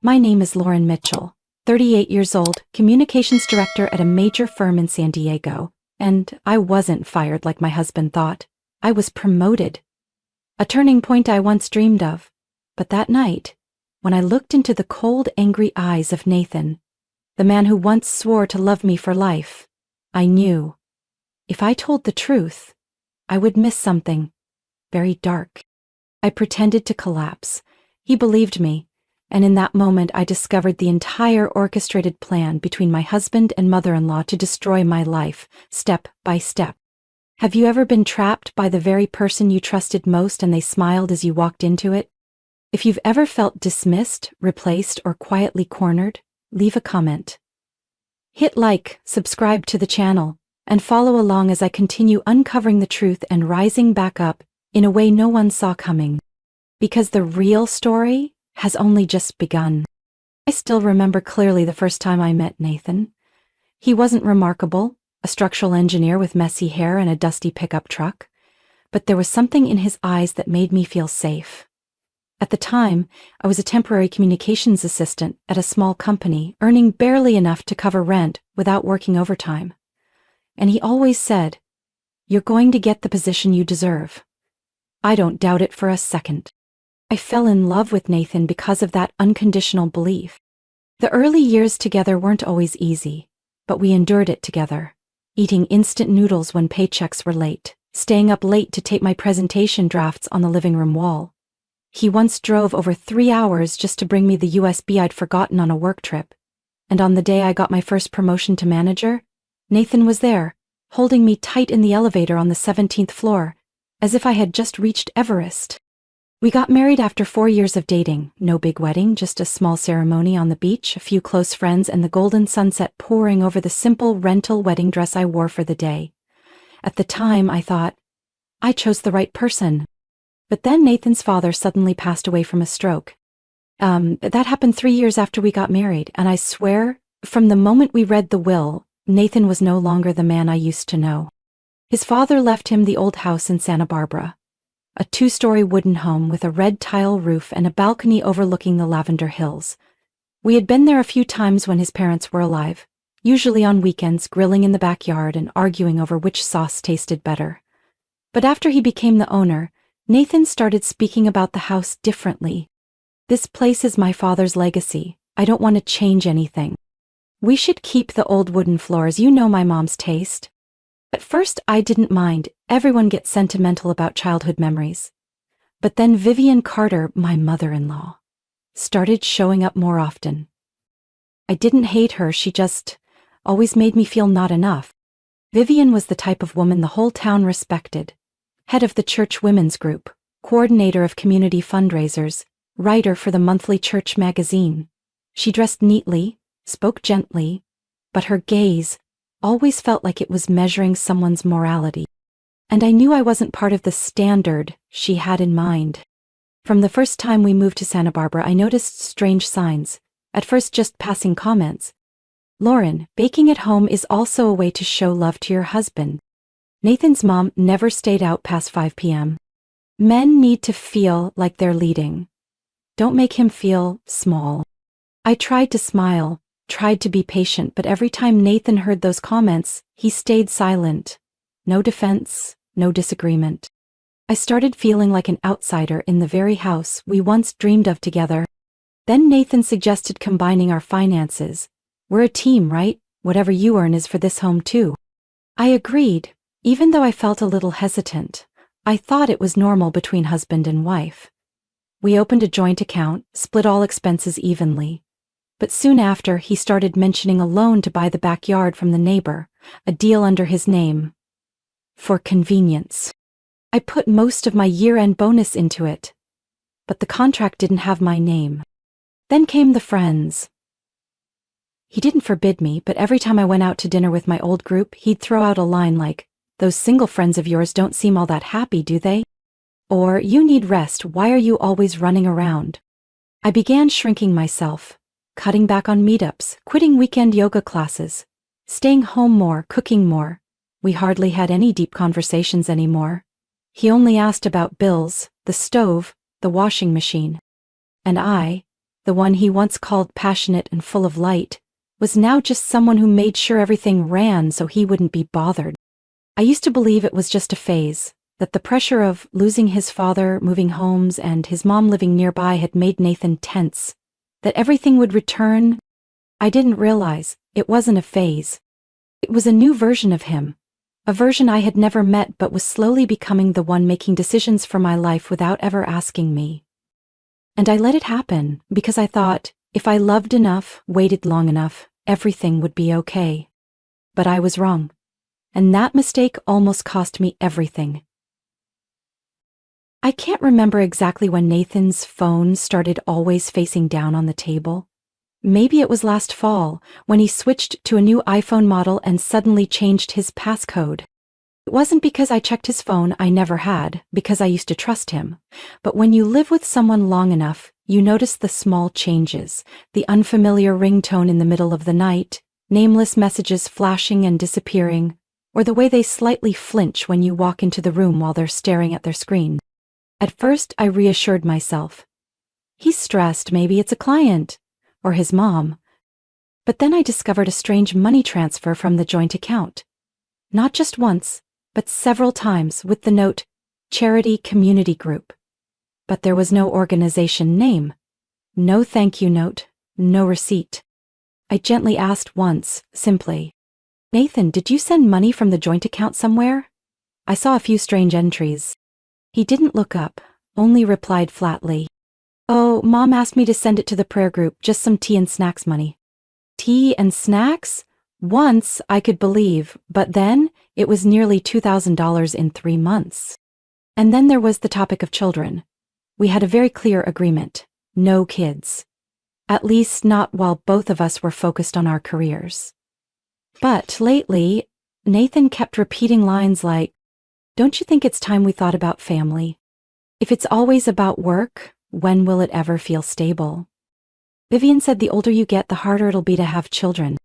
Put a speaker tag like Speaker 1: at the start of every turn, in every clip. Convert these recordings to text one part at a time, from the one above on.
Speaker 1: My name is Lauren Mitchell, 38 years old, communications director at a major firm in San Diego, and I wasn't fired like my husband thought. I was promoted. A turning point I once dreamed of. But that night, when I looked into the cold, angry eyes of Nathan, the man who once swore to love me for life, I knew, if I told the truth, I would miss something very dark. I pretended to collapse. He believed me, and in that moment I discovered the entire orchestrated plan between my husband and mother-in-law to destroy my life, step by step. Have you ever been trapped by the very person you trusted most and they smiled as you walked into it? If you've ever felt dismissed, replaced, or quietly cornered, leave a comment. Hit like, subscribe to the channel, and follow along as I continue uncovering the truth and rising back up in a way no one saw coming. Because the real story has only just begun. I still remember clearly the first time I met Nathan. He wasn't remarkable, a structural engineer with messy hair and a dusty pickup truck, but there was something in his eyes that made me feel safe. At the time, I was a temporary communications assistant at a small company, earning barely enough to cover rent without working overtime. And he always said, "You're going to get the position you deserve." I don't doubt it for a second. I fell in love with Nathan because of that unconditional belief. The early years together weren't always easy, but we endured it together, eating instant noodles when paychecks were late, staying up late to tape my presentation drafts on the living room wall. He once drove over 3 hours just to bring me the USB I'd forgotten on a work trip. And on the day I got my first promotion to manager, Nathan was there, holding me tight in the elevator on the 17th floor, as if I had just reached Everest. We got married after 4 years of dating, no big wedding, just a small ceremony on the beach, a few close friends, and the golden sunset pouring over the simple rental wedding dress I wore for the day. At the time, I thought, I chose the right person. But then Nathan's father suddenly passed away from a stroke. That happened 3 years after we got married, and I swear, from the moment we read the will, Nathan was no longer the man I used to know. His father left him the old house in Santa Barbara, a 2-story wooden home with a red tile roof and a balcony overlooking the Lavender Hills. We had been there a few times when his parents were alive, usually on weekends, grilling in the backyard and arguing over which sauce tasted better. But after he became the owner, Nathan started speaking about the house differently. "This place is my father's legacy. I don't want to change anything. We should keep the old wooden floors. You know my mom's taste." At first, I didn't mind. Everyone gets sentimental about childhood memories. But then Vivian Carter, my mother-in-law, started showing up more often. I didn't hate her, she just always made me feel not enough. Vivian was the type of woman the whole town respected. Head of the church women's group, coordinator of community fundraisers, writer for the monthly church magazine. She dressed neatly, spoke gently, but her gaze always felt like it was measuring someone's morality. And I knew I wasn't part of the standard she had in mind. From the first time we moved to Santa Barbara, I noticed strange signs, at first just passing comments. "Lauren, baking at home is also a way to show love to your husband." Nathan's mom never stayed out past 5 p.m. "Men need to feel like they're leading. Don't make him feel small." I tried to smile, tried to be patient, but every time Nathan heard those comments, he stayed silent. No defense, no disagreement. I started feeling like an outsider in the very house we once dreamed of together. Then Nathan suggested combining our finances. "We're a team, right? Whatever you earn is for this home too." I agreed, even though I felt a little hesitant. I thought it was normal between husband and wife. We opened a joint account, split all expenses evenly. But soon after, he started mentioning a loan to buy the backyard from the neighbor, a deal under his name. For convenience. I put most of my year-end bonus into it, but the contract didn't have my name. Then came the friends. He didn't forbid me, but every time I went out to dinner with my old group, he'd throw out a line like, "Those single friends of yours don't seem all that happy, do they?" Or, "You need rest, why are you always running around?" I began shrinking myself, cutting back on meetups, quitting weekend yoga classes, staying home more, cooking more. We hardly had any deep conversations anymore. He only asked about bills, the stove, the washing machine. And I the one he once called passionate and full of light, was now just someone who made sure everything ran so he wouldn't be bothered. I used to believe it was just a phase, that the pressure of losing his father, moving homes, and his mom living nearby had made Nathan tense, that everything would return. I didn't realize it wasn't a phase. It was a new version of him, a version I had never met but was slowly becoming the one making decisions for my life without ever asking me. And I let it happen because I thought, if I loved enough, waited long enough, everything would be okay. But I was wrong. And that mistake almost cost me everything. I can't remember exactly when Nathan's phone started always facing down on the table. Maybe it was last fall, when he switched to a new iPhone model and suddenly changed his passcode. It wasn't because I checked his phone, I never had, because I used to trust him. But when you live with someone long enough, you notice the small changes, the unfamiliar ringtone in the middle of the night, nameless messages flashing and disappearing, or the way they slightly flinch when you walk into the room while they're staring at their screen. At first, I reassured myself. He's stressed, maybe it's a client, or his mom. But then I discovered a strange money transfer from the joint account. Not just once, but several times with the note, Charity Community Group. But there was no organization name. No thank you note, no receipt. I gently asked once, simply, "Nathan, did you send money from the joint account somewhere?" I saw a few strange entries. He didn't look up, only replied flatly, "Oh, Mom asked me to send it to the prayer group, just some tea and snacks money." Tea and snacks? Once I could believe, but then it was nearly $2,000 in 3 months. And then there was the topic of children. We had a very clear agreement. No kids. At least not while both of us were focused on our careers. But lately, Nathan kept repeating lines like, "Don't you think it's time we thought about family? If it's always about work, when will it ever feel stable?" Vivian said the older you get, the harder it'll be to have children.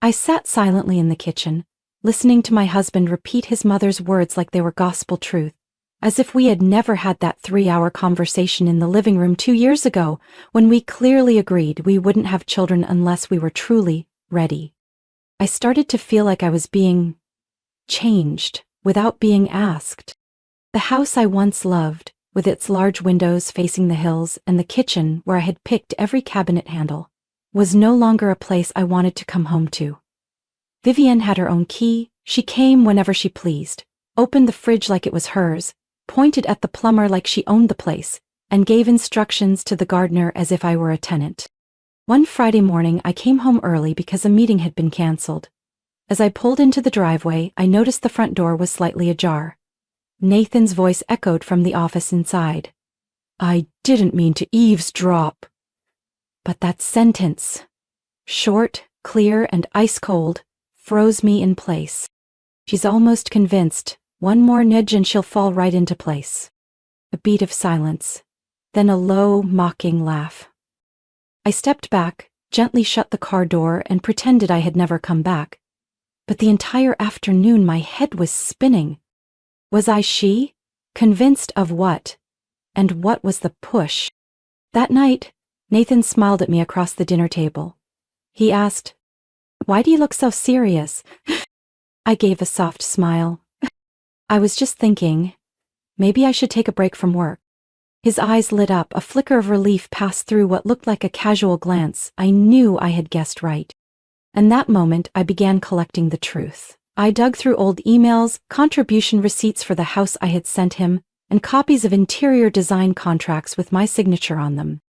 Speaker 1: I sat silently in the kitchen, listening to my husband repeat his mother's words like they were gospel truth, as if we had never had that 3-hour conversation in the living room 2 years ago, when we clearly agreed we wouldn't have children unless we were truly ready. I started to feel like I was being changed without being asked. The house I once loved, with its large windows facing the hills and the kitchen where I had picked every cabinet handle, was no longer a place I wanted to come home to. Vivienne had her own key. She came whenever she pleased, opened the fridge like it was hers, pointed at the plumber like she owned the place, and gave instructions to the gardener as if I were a tenant. One Friday morning I came home early because a meeting had been canceled. As I pulled into the driveway, I noticed the front door was slightly ajar. Nathan's voice echoed from the office inside. "I didn't mean to eavesdrop." But that sentence, short, clear, and ice-cold, froze me in place. She's almost convinced. One more nudge and she'll fall right into place. A beat of silence, then a low, mocking laugh. I stepped back, gently shut the car door, and pretended I had never come back. But the entire afternoon my head was spinning. Was I she? Convinced of what? And what was the push? That night, Nathan smiled at me across the dinner table. He asked, "Why do you look so serious?" I gave a soft smile. "I was just thinking, maybe I should take a break from work." His eyes lit up, a flicker of relief passed through what looked like a casual glance. I knew I had guessed right. And that moment, I began collecting the truth. I dug through old emails, contribution receipts for the house I had sent him, and copies of interior design contracts with my signature on them.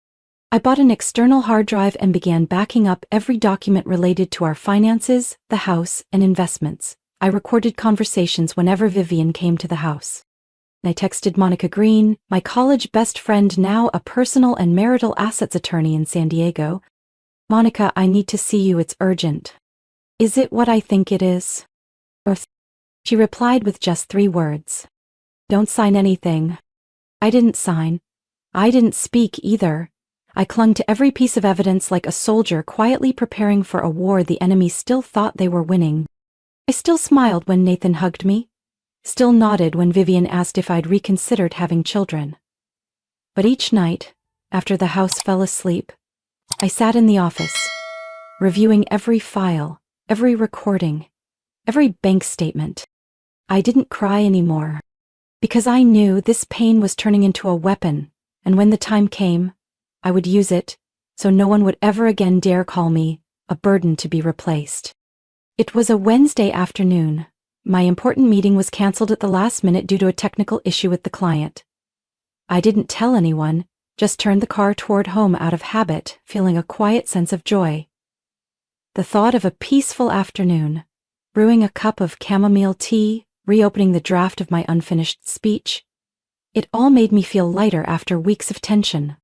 Speaker 1: I bought an external hard drive and began backing up every document related to our finances, the house, and investments. I recorded conversations whenever Vivian came to the house. I texted Monica Green, my college best friend, now a personal and marital assets attorney in San Diego. "Monica, I need to see you, it's urgent." "Is it what I think it is?" She replied with just 3 words. "Don't sign anything." I didn't sign. I didn't speak either. I clung to every piece of evidence like a soldier quietly preparing for a war the enemy still thought they were winning. I still smiled when Nathan hugged me, still nodded when Vivian asked if I'd reconsidered having children. But each night, after the house fell asleep, I sat in the office, reviewing every file, every recording, every bank statement. I didn't cry anymore, because I knew this pain was turning into a weapon, and when the time came, I would use it, so no one would ever again dare call me a burden to be replaced. It was a Wednesday afternoon. My important meeting was canceled at the last minute due to a technical issue with the client. I didn't tell anyone, just turned the car toward home out of habit, feeling a quiet sense of joy. The thought of a peaceful afternoon, brewing a cup of chamomile tea, reopening the draft of my unfinished speech, it all made me feel lighter after weeks of tension.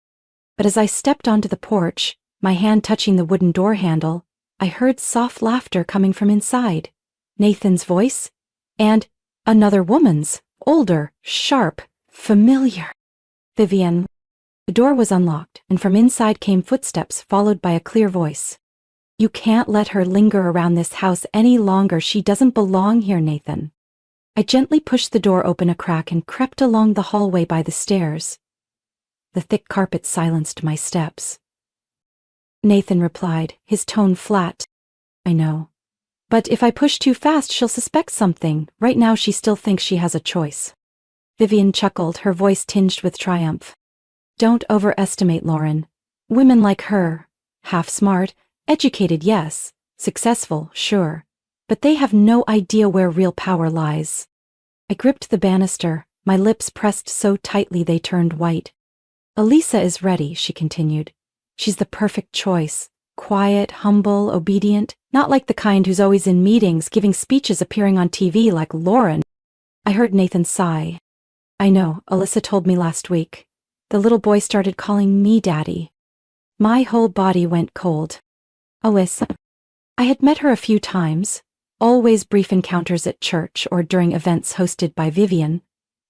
Speaker 1: But as I stepped onto the porch, my hand touching the wooden door handle, I heard soft laughter coming from inside, Nathan's voice, and another woman's, older, sharp, familiar. Vivian. The door was unlocked, and from inside came footsteps followed by a clear voice. You can't let her linger around this house any longer. She doesn't belong here, Nathan. I gently pushed the door open a crack and crept along the hallway by the stairs. The thick carpet silenced my steps. Nathan replied, his tone flat. I know. But if I push too fast, she'll suspect something. Right now, she still thinks she has a choice. Vivian chuckled, her voice tinged with triumph. Don't overestimate Lauren. Women like her, half smart, educated, yes, successful, sure, but they have no idea where real power lies. I gripped the banister, my lips pressed so tightly they turned white. Elisa is ready, she continued. She's the perfect choice. Quiet, humble, obedient, not like the kind who's always in meetings, giving speeches, appearing on TV like Lauren. I heard Nathan sigh. I know, Elisa told me last week. The little boy started calling me Daddy. My whole body went cold. Elisa. I had met her a few times, always brief encounters at church or during events hosted by Vivian,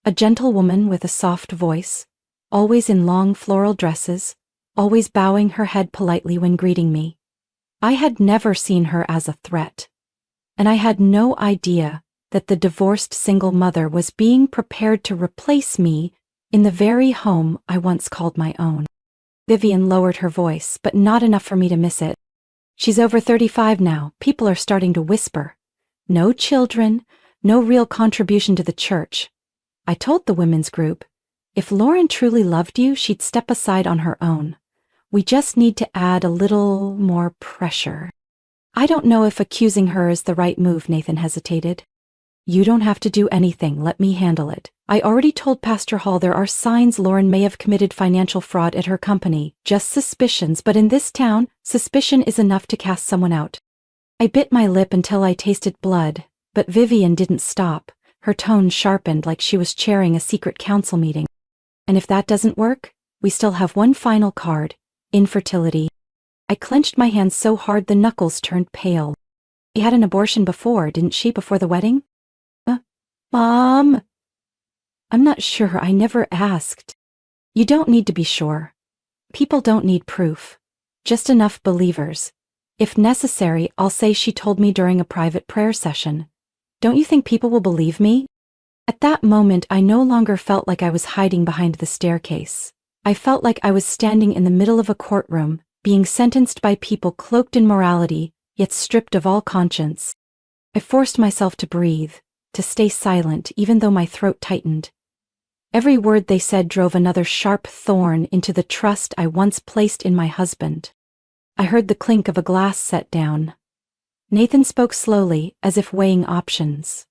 Speaker 1: a gentle woman with a soft voice, always in long floral dresses, always bowing her head politely when greeting me. I had never seen her as a threat, and I had no idea that the divorced single mother was being prepared to replace me in the very home I once called my own. Vivian lowered her voice, but not enough for me to miss it. She's over 35 now. People are starting to whisper. No children, no real contribution to the church. I told the women's group, if Lauren truly loved you, she'd step aside on her own. We just need to add a little more pressure. I don't know if accusing her is the right move, Nathan hesitated. You don't have to do anything, let me handle it. I already told Pastor Hall there are signs Lauren may have committed financial fraud at her company, just suspicions, but in this town, suspicion is enough to cast someone out. I bit my lip until I tasted blood, but Vivian didn't stop. Her tone sharpened like she was chairing a secret council meeting. And if that doesn't work, we still have one final card. Infertility. I clenched my hands so hard the knuckles turned pale. She had an abortion before, didn't she, before the wedding? Mom! I'm not sure, I never asked. You don't need to be sure. People don't need proof. Just enough believers. If necessary, I'll say she told me during a private prayer session. Don't you think people will believe me? At that moment, I no longer felt like I was hiding behind the staircase. I felt like I was standing in the middle of a courtroom, being sentenced by people cloaked in morality, yet stripped of all conscience. I forced myself to breathe, to stay silent even though my throat tightened. Every word they said drove another sharp thorn into the trust I once placed in my husband. I heard the clink of a glass set down. Nathan spoke slowly, as if weighing options.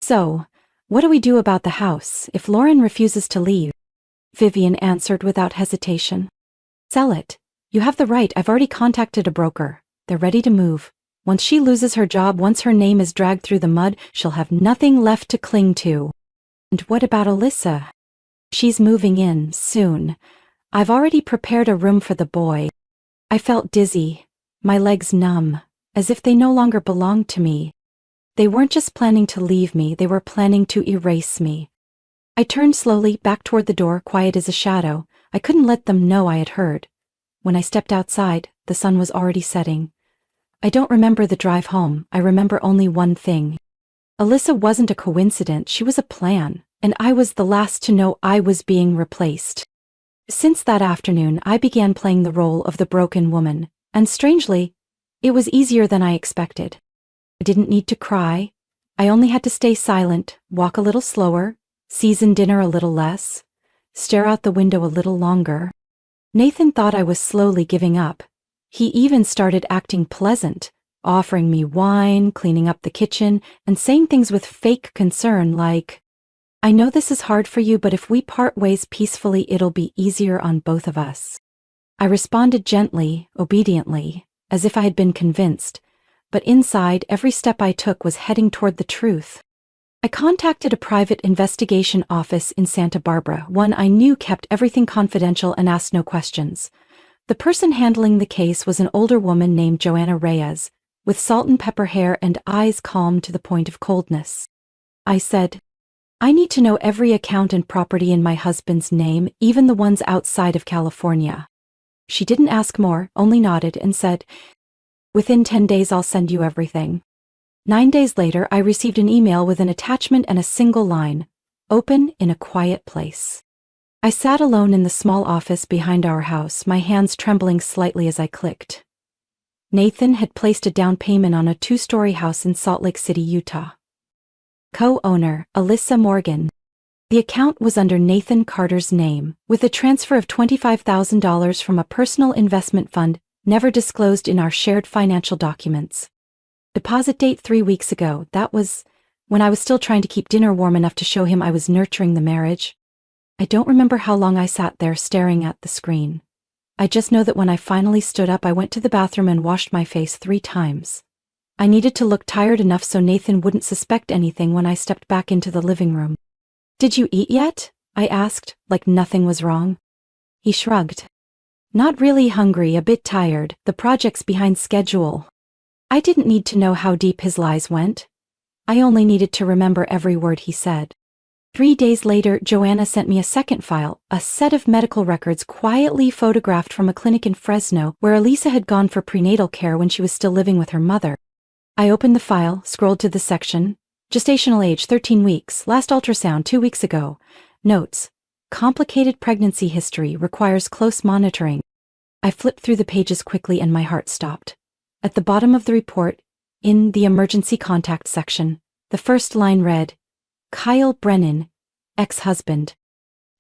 Speaker 1: So, what do we do about the house if Lauren refuses to leave? Vivian answered without hesitation. Sell it. You have the right. I've already contacted a broker. They're ready to move. Once she loses her job, once her name is dragged through the mud, she'll have nothing left to cling to. And what about Elisa? She's moving in, soon. I've already prepared a room for the boy. I felt dizzy, my legs numb, as if they no longer belonged to me. They weren't just planning to leave me, they were planning to erase me. I turned slowly back toward the door, quiet as a shadow. I couldn't let them know I had heard. When I stepped outside, the sun was already setting. I don't remember the drive home. I remember only one thing. Elisa wasn't a coincidence, she was a plan, and I was the last to know I was being replaced. Since that afternoon, I began playing the role of the broken woman, and strangely, it was easier than I expected. I didn't need to cry. I only had to stay silent, walk a little slower, season dinner a little less, stare out the window a little longer. Nathan thought I was slowly giving up. He even started acting pleasant, offering me wine, cleaning up the kitchen, and saying things with fake concern like, "I know this is hard for you, but if we part ways peacefully, it'll be easier on both of us." I responded gently, obediently, as if I had been convinced, but inside, every step I took was heading toward the truth. I contacted a private investigation office in Santa Barbara, one I knew kept everything confidential and asked no questions. The person handling the case was an older woman named Joanna Reyes, with salt and pepper hair and eyes calm to the point of coldness. I said, "I need to know every account and property in my husband's name, even the ones outside of California." She didn't ask more, only nodded and said, "Within 10 days I'll send you everything." 9 days later, I received an email with an attachment and a single line, "Open in a quiet place." I sat alone in the small office behind our house, my hands trembling slightly as I clicked. Nathan had placed a down payment on a 2-story house in Salt Lake City, Utah. Co-owner, Alyssa Morgan. The account was under Nathan Carter's name, with a transfer of $25,000 from a personal investment fund never disclosed in our shared financial documents. Deposit date 3 weeks ago. That was when I was still trying to keep dinner warm enough to show him I was nurturing the marriage. I don't remember how long I sat there staring at the screen. I just know that when I finally stood up, I went to the bathroom and washed my face 3 times. I needed to look tired enough so Nathan wouldn't suspect anything when I stepped back into the living room. "Did you eat yet?" I asked, like nothing was wrong. He shrugged. "Not really hungry, a bit tired, the project's behind schedule." I didn't need to know how deep his lies went. I only needed to remember every word he said. 3 days later, Joanna sent me a second file, a set of medical records quietly photographed from a clinic in Fresno where Elisa had gone for prenatal care when she was still living with her mother. I opened the file, scrolled to the section, gestational age 13 weeks, last ultrasound 2 weeks ago. Notes, complicated pregnancy history, requires close monitoring. I flipped through the pages quickly and my heart stopped. At the bottom of the report, in the emergency contact section, the first line read, "Kyle Brennan, ex-husband."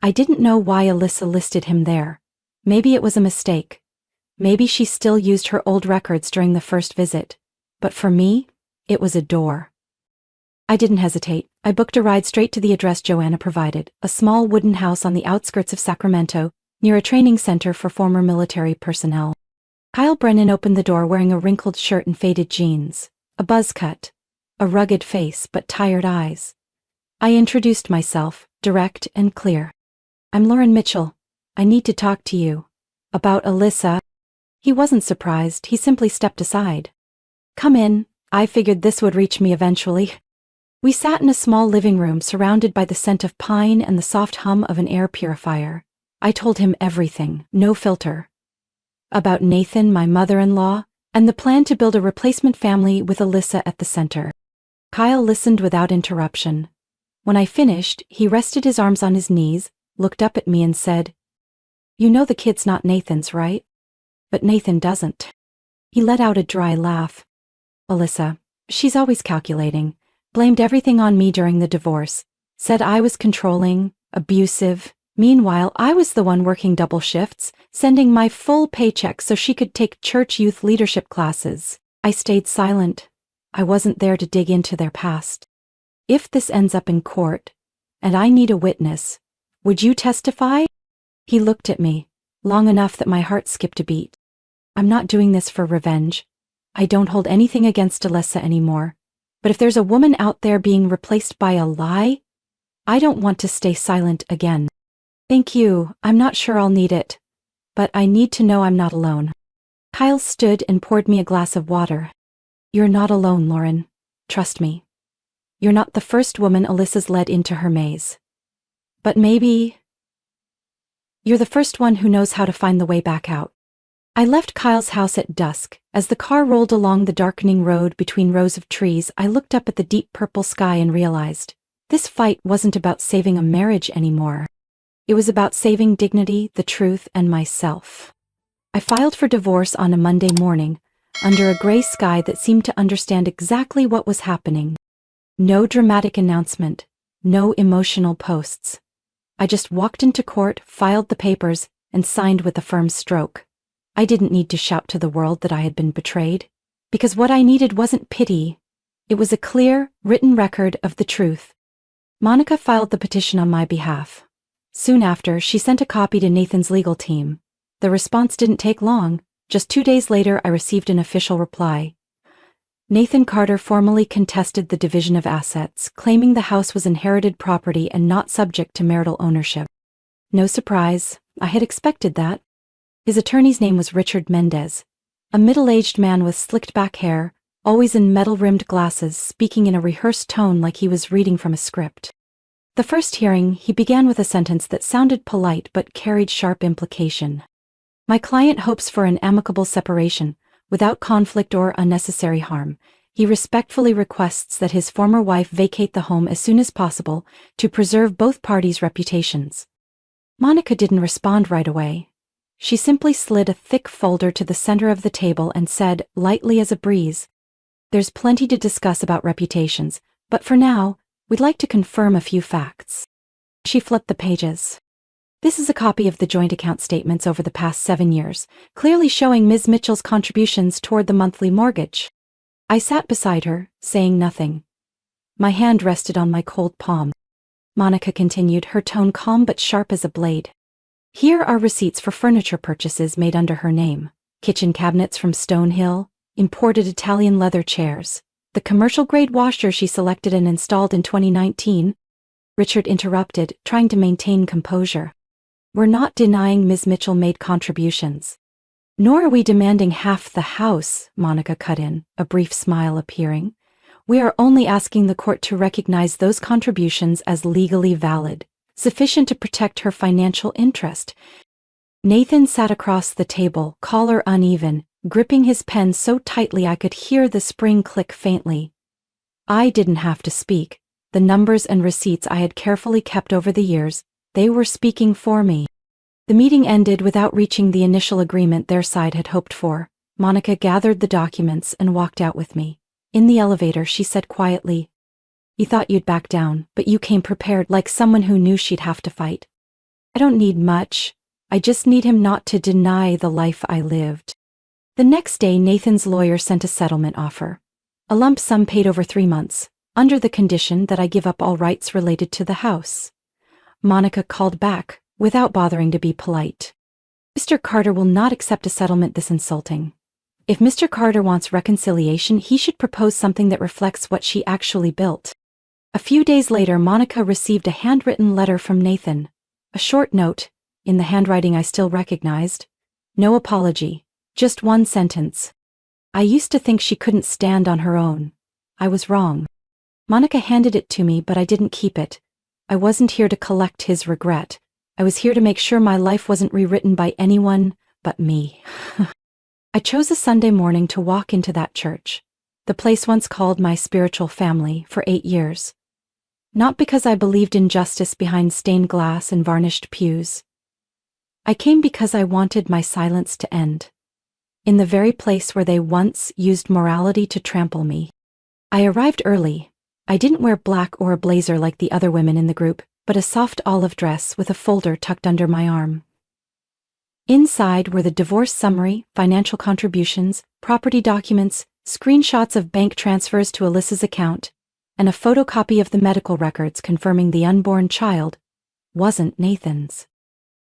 Speaker 1: I didn't know why Alyssa listed him there. Maybe it was a mistake. Maybe she still used her old records during the first visit. But for me, it was a door. I didn't hesitate. I booked a ride straight to the address Joanna provided, a small wooden house on the outskirts of Sacramento, near a training center for former military personnel. Kyle Brennan opened the door wearing a wrinkled shirt and faded jeans, a buzz cut, a rugged face but tired eyes. I introduced myself, direct and clear. "I'm Lauren Mitchell. I need to talk to you. About Alyssa." He wasn't surprised, he simply stepped aside. "Come in, I figured this would reach me eventually." We sat in a small living room surrounded by the scent of pine and the soft hum of an air purifier. I told him everything, no filter. About Nathan, my mother-in-law, and the plan to build a replacement family with Alyssa at the center. Kyle listened without interruption. When I finished, he rested his arms on his knees, looked up at me and said, "You know the kid's not Nathan's, right?" "But Nathan doesn't." He let out a dry laugh. "Alyssa, she's always calculating, blamed everything on me during the divorce, said I was controlling, abusive. Meanwhile, I was the one working double shifts, sending my full paycheck so she could take church youth leadership classes. I stayed silent. I wasn't there to dig into their past. If this ends up in court, and I need a witness, would you testify?" He looked at me, long enough that my heart skipped a beat. "I'm not doing this for revenge. I don't hold anything against Alyssa anymore. But if there's a woman out there being replaced by a lie, I don't want to stay silent again." "Thank you, I'm not sure I'll need it. But I need to know I'm not alone." Kyle stood and poured me a glass of water. "You're not alone, Lauren. Trust me. You're not the first woman Alyssa's led into her maze. But maybe you're the first one who knows how to find the way back out." I left Kyle's house at dusk. As the car rolled along the darkening road between rows of trees, I looked up at the deep purple sky and realized, this fight wasn't about saving a marriage anymore. It was about saving dignity, the truth, and myself. I filed for divorce on a Monday morning, under a gray sky that seemed to understand exactly what was happening. No dramatic announcement, no emotional posts. I just walked into court, filed the papers, and signed with a firm stroke. I didn't need to shout to the world that I had been betrayed, because what I needed wasn't pity. It was a clear, written record of the truth. Monica filed the petition on my behalf. Soon after, she sent a copy to Nathan's legal team. The response didn't take long. Just 2 days later, I received an official reply. Nathan Carter formally contested the division of assets, claiming the house was inherited property and not subject to marital ownership. No surprise, I had expected that. His attorney's name was Richard Mendez, a middle-aged man with slicked-back hair, always in metal-rimmed glasses, speaking in a rehearsed tone like he was reading from a script. The first hearing, he began with a sentence that sounded polite but carried sharp implication. My client hopes for an amicable separation, without conflict or unnecessary harm. He respectfully requests that his former wife vacate the home as soon as possible to preserve both parties' reputations. Monica didn't respond right away. She simply slid a thick folder to the center of the table and said, lightly as a breeze, "There's plenty to discuss about reputations, but for now, we'd like to confirm a few facts." She flipped the pages. "This is a copy of the joint account statements over the past 7 years, clearly showing Ms. Mitchell's contributions toward the monthly mortgage." I sat beside her, saying nothing. My hand rested on my cold palm. Monica continued, her tone calm but sharp as a blade. "Here are receipts for furniture purchases made under her name. Kitchen cabinets from Stonehill, imported Italian leather chairs, the commercial-grade washer she selected and installed in 2019. Richard interrupted, trying to maintain composure. "We're not denying Ms. Mitchell made contributions. Nor are we demanding half the house," Monica cut in, a brief smile appearing. "We are only asking the court to recognize those contributions as legally valid, sufficient to protect her financial interest." Nathan sat across the table, collar uneven, gripping his pen so tightly I could hear the spring click faintly. I didn't have to speak. The numbers and receipts I had carefully kept over the years, they were speaking for me. The meeting ended without reaching the initial agreement their side had hoped for. Monica gathered the documents and walked out with me. In the elevator, she said quietly, "You thought you'd back down, but you came prepared, like someone who knew she'd have to fight. I don't need much. I just need him not to deny the life I lived." The next day, Nathan's lawyer sent a settlement offer. A lump sum paid over 3 months, under the condition that I give up all rights related to the house. Monica called back, without bothering to be polite. "Mr. Carter will not accept a settlement this insulting. If Mr. Carter wants reconciliation, he should propose something that reflects what she actually built." A few days later, Monica received a handwritten letter from Nathan. A short note, in the handwriting I still recognized. No apology, just one sentence. "I used to think she couldn't stand on her own. I was wrong." Monica handed it to me, but I didn't keep it. I wasn't here to collect his regret. I was here to make sure my life wasn't rewritten by anyone but me. I chose a Sunday morning to walk into that church, the place once called my spiritual family, for 8 years. Not because I believed in justice behind stained glass and varnished pews. I came because I wanted my silence to end. In the very place where they once used morality to trample me. I arrived early. I didn't wear black or a blazer like the other women in the group, but a soft olive dress with a folder tucked under my arm. Inside were the divorce summary, financial contributions, property documents, screenshots of bank transfers to Alyssa's account, and a photocopy of the medical records confirming the unborn child wasn't Nathan's.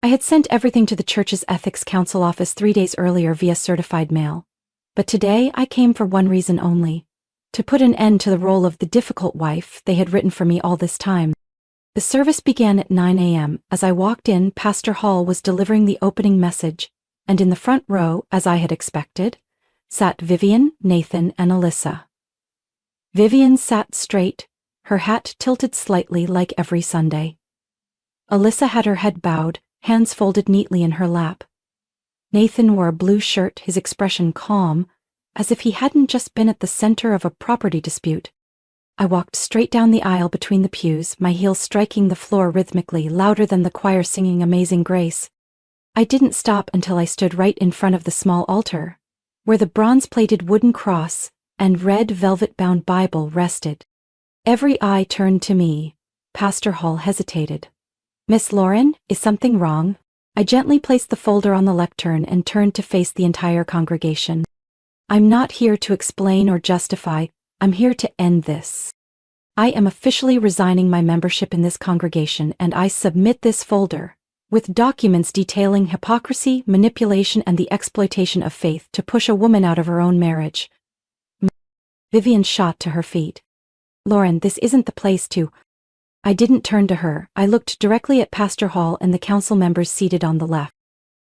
Speaker 1: I had sent everything to the church's ethics council office 3 days earlier via certified mail. But today I came for one reason only: to put an end to the role of the difficult wife they had written for me all this time. The service began at 9 a.m. As I walked in, Pastor Hall was delivering the opening message, and in the front row, as I had expected, sat Vivian, Nathan, and Alyssa. Vivian sat straight, her hat tilted slightly like every Sunday. Alyssa had her head bowed, hands folded neatly in her lap. Nathan wore a blue shirt, his expression calm, as if he hadn't just been at the center of a property dispute. I walked straight down the aisle between the pews, my heels striking the floor rhythmically, louder than the choir singing Amazing Grace. I didn't stop until I stood right in front of the small altar, where the bronze-plated wooden cross and red velvet-bound Bible rested. Every eye turned to me. Pastor Hall hesitated. "Miss Lauren, is something wrong?" I gently placed the folder on the lectern and turned to face the entire congregation. "I'm not here to explain or justify, I'm here to end this. I am officially resigning my membership in this congregation, and I submit this folder, with documents detailing hypocrisy, manipulation, and the exploitation of faith to push a woman out of her own marriage." Vivian shot to her feet. "Lauren, this isn't the place to—" I didn't turn to her. I looked directly at Pastor Hall and the council members seated on the left.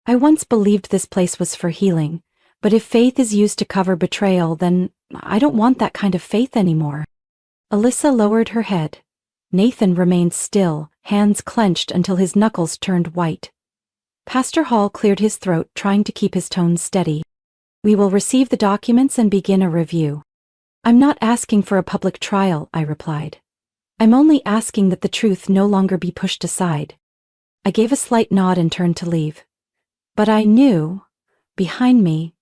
Speaker 1: I once believed this place was for healing, but if faith is used to cover betrayal, then I don't want that kind of faith anymore. Alyssa lowered her head. Nathan remained still, hands clenched until his knuckles turned white. Pastor Hall cleared his throat, trying to keep his tone steady. "We will receive the documents and begin a review." "I'm not asking for a public trial," I replied. "I'm only asking that the truth no longer be pushed aside." I gave a slight nod and turned to leave. But I knew, behind me,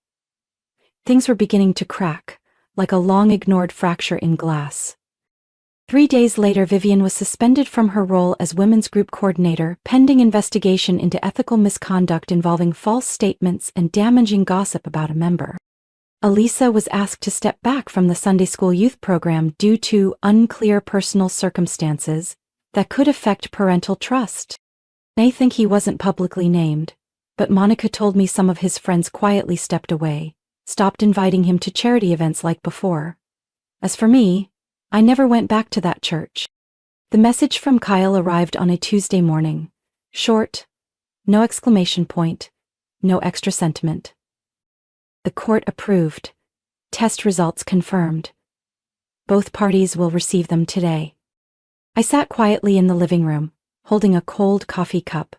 Speaker 1: things were beginning to crack, like a long-ignored fracture in glass. 3 days later, Vivian was suspended from her role as women's group coordinator, pending investigation into ethical misconduct involving false statements and damaging gossip about a member. Elisa was asked to step back from the Sunday school youth program due to unclear personal circumstances that could affect parental trust. I think he wasn't publicly named, but Monica told me some of his friends quietly stepped away, stopped inviting him to charity events like before. As for me, I never went back to that church. The message from Kyle arrived on a Tuesday morning. Short, no exclamation point, no extra sentiment. The court approved. Test results confirmed. Both parties will receive them today. I sat quietly in the living room, holding a cold coffee cup.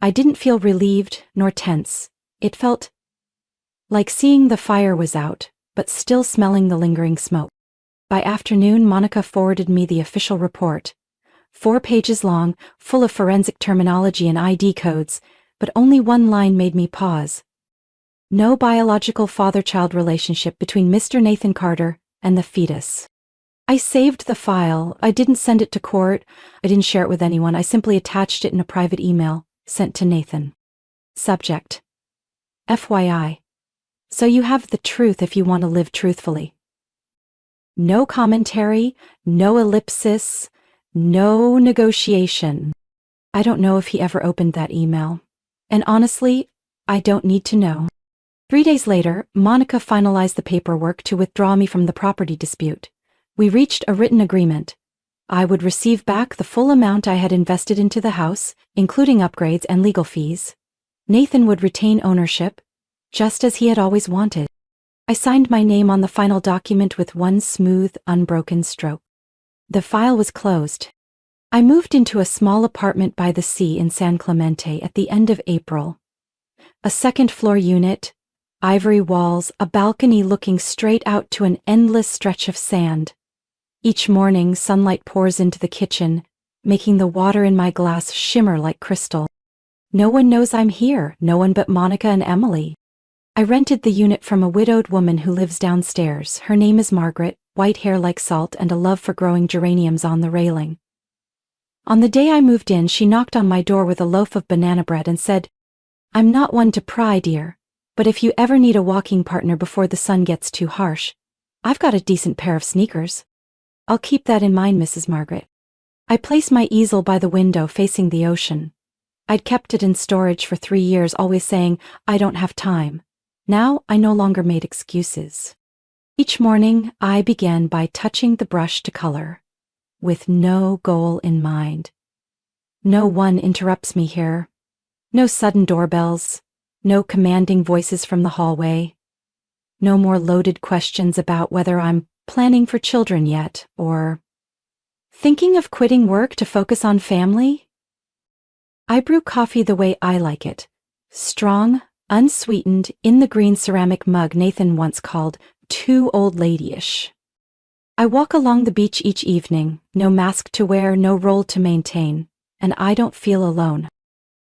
Speaker 1: I didn't feel relieved nor tense. It felt like seeing the fire was out, but still smelling the lingering smoke. By afternoon, Monica forwarded me the official report. 4 pages long, full of forensic terminology and ID codes, but only one line made me pause. No biological father-child relationship between Mr. Nathan Carter and the fetus. I saved the file. I didn't send it to court. I didn't share it with anyone. I simply attached it in a private email sent to Nathan. Subject: FYI. So you have the truth if you want to live truthfully. No commentary, no ellipsis, no negotiation. I don't know if he ever opened that email. And honestly, I don't need to know. 3 days later, Monica finalized the paperwork to withdraw me from the property dispute. We reached a written agreement. I would receive back the full amount I had invested into the house, including upgrades and legal fees. Nathan would retain ownership, just as he had always wanted. I signed my name on the final document with one smooth, unbroken stroke. The file was closed. I moved into a small apartment by the sea in San Clemente at the end of April. A second-floor unit, ivory walls, a balcony looking straight out to an endless stretch of sand. Each morning, sunlight pours into the kitchen, making the water in my glass shimmer like crystal. No one knows I'm here, no one but Monica and Emily. I rented the unit from a widowed woman who lives downstairs. Her name is Margaret, white hair like salt and a love for growing geraniums on the railing. On the day I moved in, she knocked on my door with a loaf of banana bread and said, "I'm not one to pry, dear, but if you ever need a walking partner before the sun gets too harsh, I've got a decent pair of sneakers." "I'll keep that in mind, Mrs. Margaret." I placed my easel by the window facing the ocean. I'd kept it in storage for 3 years, always saying, "I don't have time." Now I no longer made excuses. Each morning, I began by touching the brush to color, with no goal in mind. No one interrupts me here. No sudden doorbells. No commanding voices from the hallway. No more loaded questions about whether I'm planning for children yet, or thinking of quitting work to focus on family. I brew coffee the way I like it. Strong, unsweetened, in the green ceramic mug Nathan once called too old ladyish. I walk along the beach each evening, no mask to wear, no role to maintain, and I don't feel alone.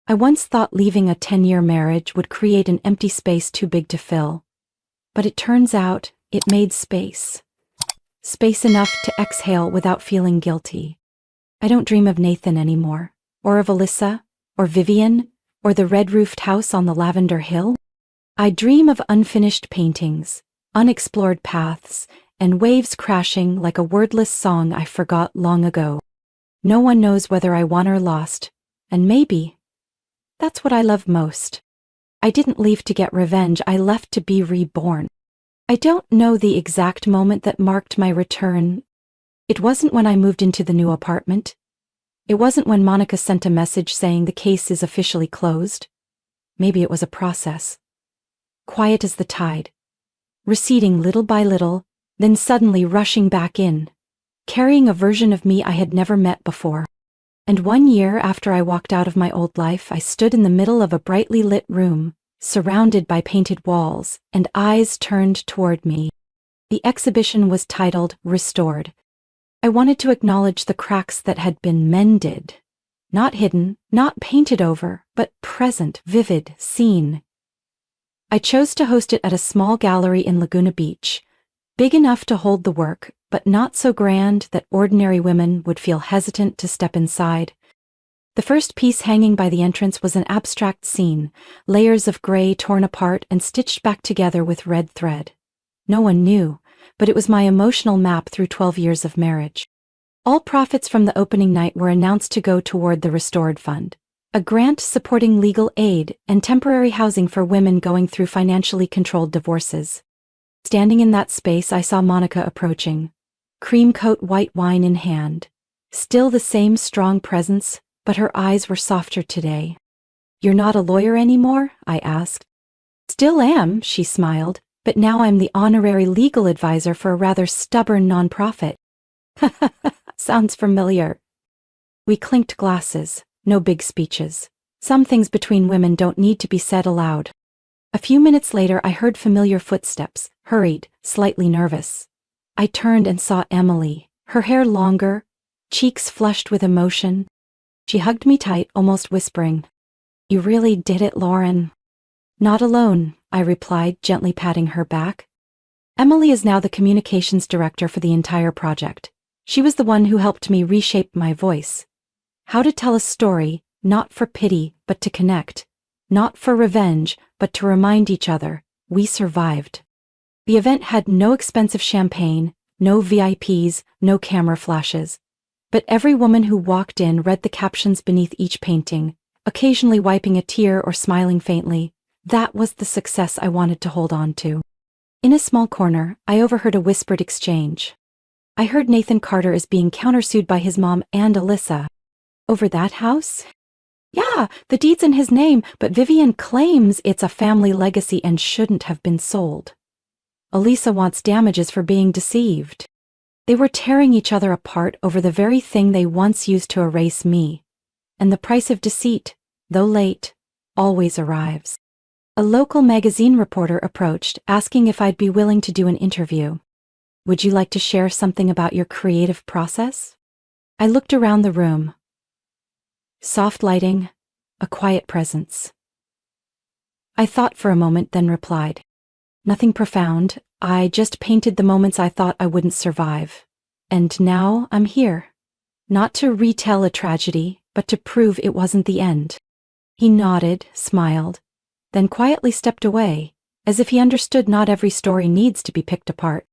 Speaker 1: I once thought leaving a 10-year marriage would create an empty space too big to fill. But it turns out it made space. Space enough to exhale without feeling guilty. I don't dream of Nathan anymore, or of Alyssa, or Vivian, or the red-roofed house on the lavender hill. I dream of unfinished paintings, unexplored paths, and waves crashing like a wordless song I forgot long ago. No one knows whether I won or lost, and maybe that's what I love most. I didn't leave to get revenge, I left to be reborn. I don't know the exact moment that marked my return. It wasn't when I moved into the new apartment. It wasn't when Monica sent a message saying the case is officially closed. Maybe it was a process. Quiet as the tide, receding little by little, then suddenly rushing back in, carrying a version of me I had never met before. And 1 year after I walked out of my old life, I stood in the middle of a brightly lit room, surrounded by painted walls, and eyes turned toward me. The exhibition was titled Restored. I wanted to acknowledge the cracks that had been mended. Not hidden, not painted over, but present, vivid, seen. I chose to host it at a small gallery in Laguna Beach, big enough to hold the work, but not so grand that ordinary women would feel hesitant to step inside. The first piece hanging by the entrance was an abstract scene, layers of gray torn apart and stitched back together with red thread. No one knew, but it was my emotional map through 12 years of marriage. All profits from the opening night were announced to go toward the Restored Fund, a grant supporting legal aid and temporary housing for women going through financially controlled divorces. Standing in that space, I saw Monica approaching, cream coat white wine in hand. Still the same strong presence, but her eyes were softer today. "You're not a lawyer anymore?" I asked. "Still am," she smiled, "but now I'm the honorary legal advisor for a rather stubborn nonprofit." Sounds familiar. We clinked glasses, no big speeches. Some things between women don't need to be said aloud. A few minutes later, I heard familiar footsteps, hurried, slightly nervous. I turned and saw Emily, her hair longer, cheeks flushed with emotion. She hugged me tight, almost whispering, "You really did it, Lauren." "Not alone," I replied, gently patting her back. Emily is now the communications director for the entire project. She was the one who helped me reshape my voice. How to tell a story, not for pity, but to connect. Not for revenge, but to remind each other, we survived. The event had no expensive champagne, no VIPs, no camera flashes. But every woman who walked in read the captions beneath each painting, occasionally wiping a tear or smiling faintly. That was the success I wanted to hold on to. In a small corner, I overheard a whispered exchange. I heard Nathan Carter is being countersued by his mom and Alyssa. Over that house? Yeah, the deed's in his name, but Vivian claims it's a family legacy and shouldn't have been sold. Alyssa wants damages for being deceived. They were tearing each other apart over the very thing they once used to erase me. And the price of deceit, though late, always arrives. A local magazine reporter approached, asking if I'd be willing to do an interview. "Would you like to share something about your creative process?" I looked around the room. Soft lighting, a quiet presence. I thought for a moment, then replied, "Nothing profound. I just painted the moments I thought I wouldn't survive. And now I'm here. Not to retell a tragedy, but to prove it wasn't the end." He nodded, smiled, then quietly stepped away, as if he understood not every story needs to be picked apart.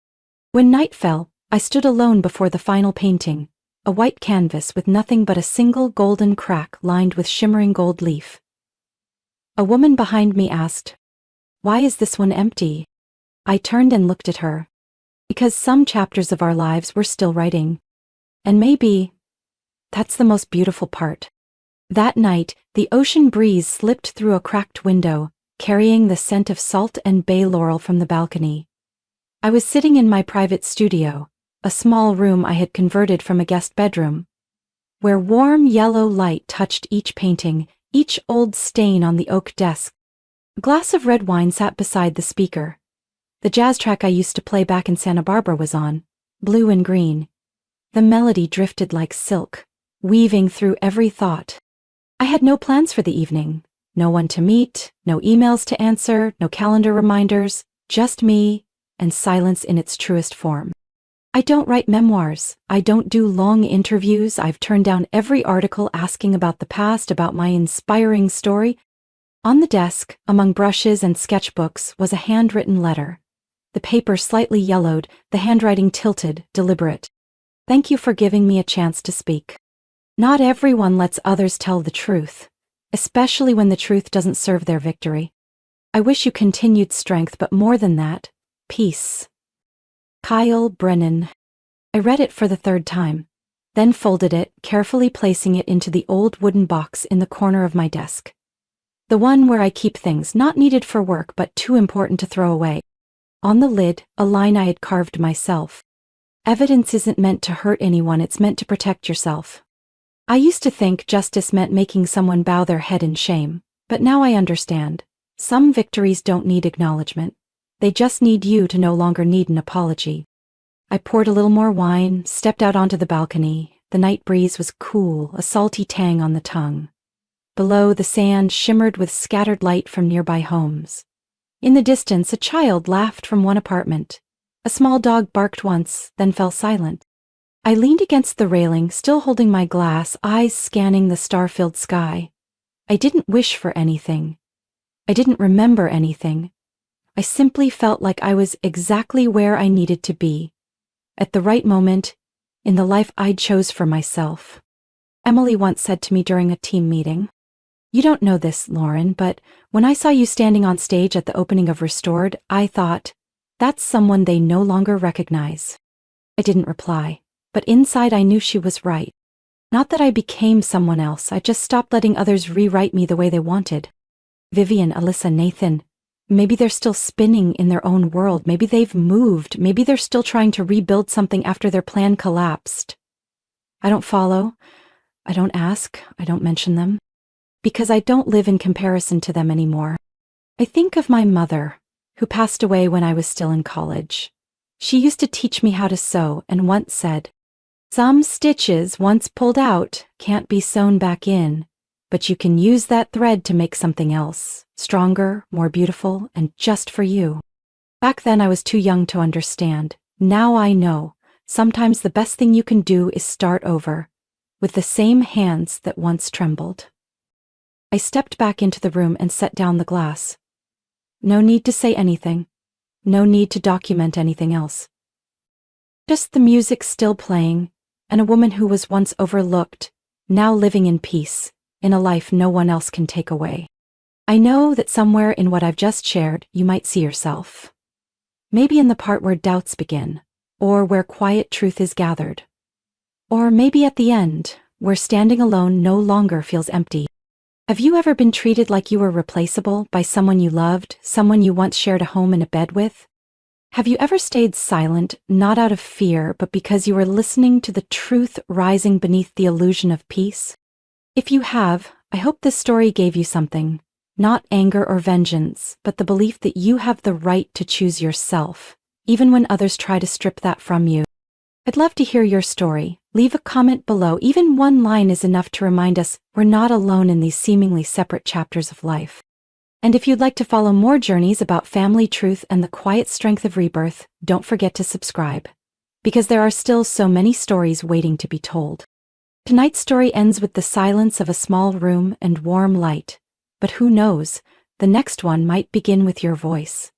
Speaker 1: When night fell, I stood alone before the final painting, a white canvas with nothing but a single golden crack lined with shimmering gold leaf. A woman behind me asked, "Why is this one empty?" I turned and looked at her. Because some chapters of our lives we're still writing. And maybe that's the most beautiful part. That night, the ocean breeze slipped through a cracked window, carrying the scent of salt and bay laurel from the balcony. I was sitting in my private studio, a small room I had converted from a guest bedroom, where warm yellow light touched each painting, each old stain on the oak desk. A glass of red wine sat beside the speaker. The jazz track I used to play back in Santa Barbara was on, blue and green. The melody drifted like silk, weaving through every thought. I had no plans for the evening. No one to meet, no emails to answer, no calendar reminders, just me and silence in its truest form. I don't write memoirs. I don't do long interviews. I've turned down every article asking about the past, about my inspiring story. On the desk, among brushes and sketchbooks, was a handwritten letter. The paper slightly yellowed, the handwriting tilted, deliberate. Thank you for giving me a chance to speak. Not everyone lets others tell the truth, especially when the truth doesn't serve their victory. I wish you continued strength, but more than that, peace. Kyle Brennan. I read it for the third time, then folded it, carefully placing it into the old wooden box in the corner of my desk. The one where I keep things not needed for work but too important to throw away. On the lid, a line I had carved myself. Evidence isn't meant to hurt anyone, it's meant to protect yourself. I used to think justice meant making someone bow their head in shame, but now I understand. Some victories don't need acknowledgement. They just need you to no longer need an apology. I poured a little more wine, stepped out onto the balcony. The night breeze was cool, a salty tang on the tongue. Below, the sand shimmered with scattered light from nearby homes. In the distance, a child laughed from one apartment. A small dog barked once, then fell silent. I leaned against the railing, still holding my glass, eyes scanning the star-filled sky. I didn't wish for anything. I didn't remember anything. I simply felt like I was exactly where I needed to be, at the right moment, in the life I chose for myself. Emily once said to me during a team meeting, "You don't know this, Lauren, but when I saw you standing on stage at the opening of Restored, I thought, that's someone they no longer recognize." I didn't reply, but inside I knew she was right. Not that I became someone else, I just stopped letting others rewrite me the way they wanted. Vivian, Alyssa, Nathan, maybe they're still spinning in their own world, maybe they've moved, maybe they're still trying to rebuild something after their plan collapsed. I don't follow, I don't ask, I don't mention them, because I don't live in comparison to them anymore. I think of my mother, who passed away when I was still in college. She used to teach me how to sew and once said, "Some stitches once pulled out can't be sewn back in, but you can use that thread to make something else, stronger, more beautiful, and just for you." Back then I was too young to understand. Now I know. Sometimes the best thing you can do is start over, with the same hands that once trembled. I stepped back into the room and set down the glass. No need to say anything. No need to document anything else. Just the music still playing, and a woman who was once overlooked, now living in peace, in a life no one else can take away. I know that somewhere in what I've just shared, you might see yourself. Maybe in the part where doubts begin, or where quiet truth is gathered. Or maybe at the end, where standing alone no longer feels empty. Have you ever been treated like you were replaceable by someone you loved, someone you once shared a home and a bed with? Have you ever stayed silent, not out of fear, but because you were listening to the truth rising beneath the illusion of peace? If you have, I hope this story gave you something. Not anger or vengeance, but the belief that you have the right to choose yourself, even when others try to strip that from you. I'd love to hear your story. Leave a comment below. Even one line is enough to remind us we're not alone in these seemingly separate chapters of life. And if you'd like to follow more journeys about family truth and the quiet strength of rebirth, don't forget to subscribe, because there are still so many stories waiting to be told. Tonight's story ends with the silence of a small room and warm light, but who knows, the next one might begin with your voice.